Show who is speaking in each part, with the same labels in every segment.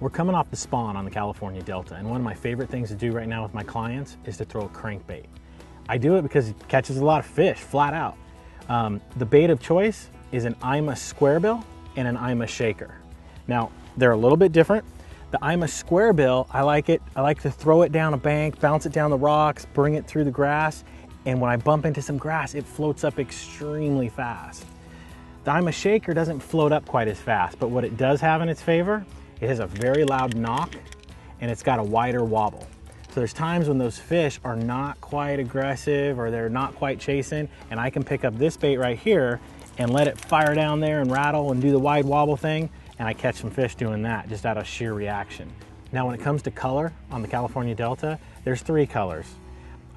Speaker 1: We're coming off the spawn on the California Delta, and one of my favorite things to do right now with my clients is to throw a crankbait. I do it because it catches a lot of fish, flat out. The bait of choice is an IMA squarebill and an IMA shaker. Now, they're a little bit different. The IMA squarebill, I like to throw it down a bank, bounce it down the rocks, bring it through the grass, and when I bump into some grass, it floats up extremely fast. The IMA shaker doesn't float up quite as fast, but what it does have in its favor, it has a very loud knock and it's got a wider wobble. So there's times when those fish are not quite aggressive or they're not quite chasing, and I can pick up this bait right here and let it fire down there and rattle and do the wide wobble thing, and I catch some fish doing that just out of sheer reaction. Now when it comes to color on the California Delta, there's 3 colors.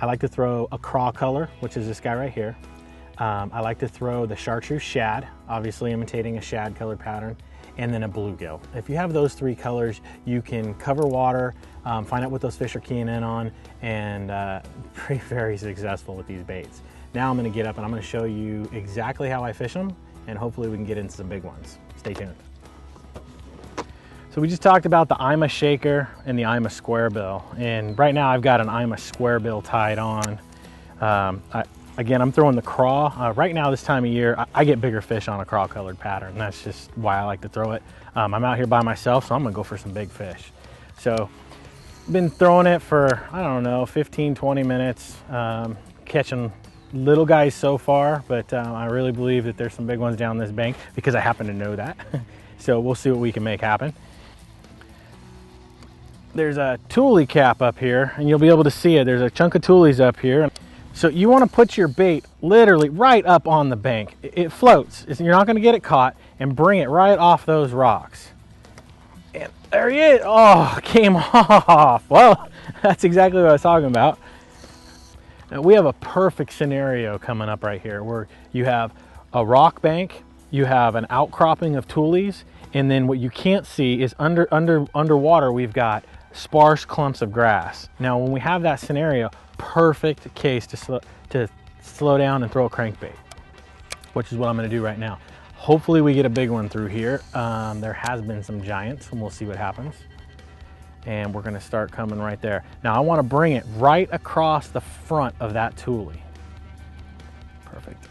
Speaker 1: I like to throw a craw color, which is this guy right here. I like to throw the chartreuse shad, obviously imitating a shad colored pattern, and then a bluegill. If you have those 3 colors, you can cover water, find out what those fish are keying in on, and be very successful with these baits. Now I'm gonna get up and I'm gonna show you exactly how I fish them, and hopefully we can get into some big ones. Stay tuned. So we just talked about the IMA shaker and the IMA squarebill, and right now I've got an IMA squarebill tied on. Again, I'm throwing the craw. Right now this time of year, I get bigger fish on a craw colored pattern. That's just why I like to throw it. I'm out here by myself, so I'm gonna go for some big fish. So been throwing it for, I don't know, 15, 20 minutes, catching little guys so far, but I really believe that there's some big ones down this bank because I happen to know that. So we'll see what we can make happen. There's a toolie cap up here, and you'll be able to see it. There's a chunk of toolies up here. So you want to put your bait literally right up on the bank. It floats. You're not going to get it caught, and bring it right off those rocks. And there he is. Oh, came off. Well, that's exactly what I was talking about. Now, we have a perfect scenario coming up right here where you have a rock bank, you have an outcropping of toolies, and then what you can't see is underwater we've got sparse clumps of grass. Now, when we have that scenario, perfect case to slow down and throw a crankbait, which is what I'm going to do right now. Hopefully we get a big one through here. There has been some giants, and we'll see what happens. And we're going to start coming right there. Now I want to bring it right across the front of that toolie. Perfect.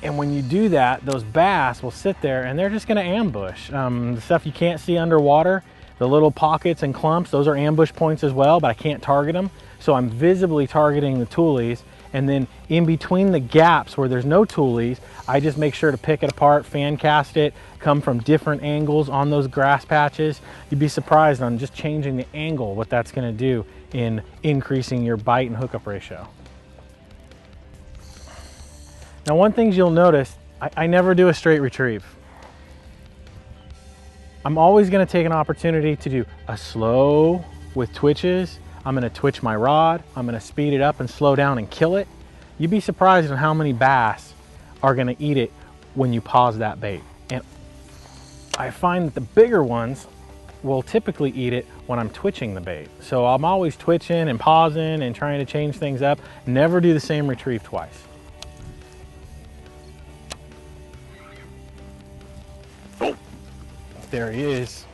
Speaker 1: And when you do that, those bass will sit there and they're just going to ambush. The stuff you can't see underwater, the little pockets and clumps, those are ambush points as well, but I can't target them. So I'm visibly targeting the toolies, and then in between the gaps where there's no toolies, I just make sure to pick it apart, fan cast it, come from different angles on those grass patches. You'd be surprised on just changing the angle what that's gonna do in increasing your bite and hookup ratio. Now, one thing you'll notice, I never do a straight retrieve. I'm always gonna take an opportunity to do a slow with twitches. I'm gonna twitch my rod, I'm gonna speed it up and slow down and kill it. You'd be surprised at how many bass are gonna eat it when you pause that bait. And I find that the bigger ones will typically eat it when I'm twitching the bait. So I'm always twitching and pausing and trying to change things up. Never do the same retrieve twice. Oh, there he is.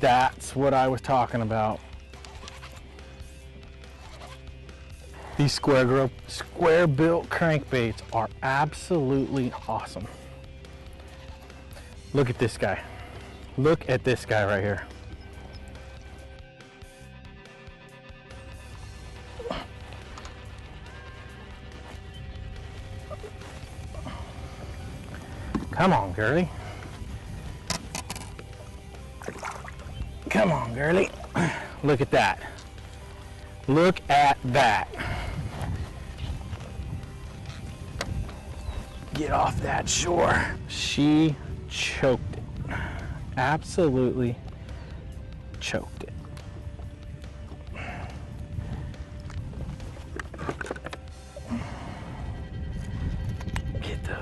Speaker 1: That's what I was talking about. These square-built crankbaits are absolutely awesome. Look at this guy. Look at this guy right here. Come on, girly. Come on, girly. Look at that. Look at that. Get off that shore. She choked it. Absolutely choked it. Get those.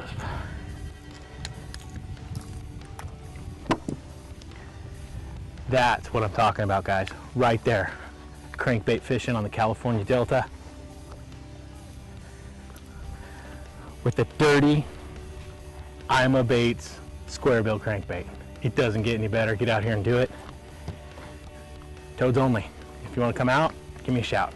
Speaker 1: That's what I'm talking about, guys. Right there. Crankbait fishing on the California Delta with the dirty IMA baits square bill crankbait. It doesn't get any better. Get out here and do it. Toads only. If you want to come out, give me a shout.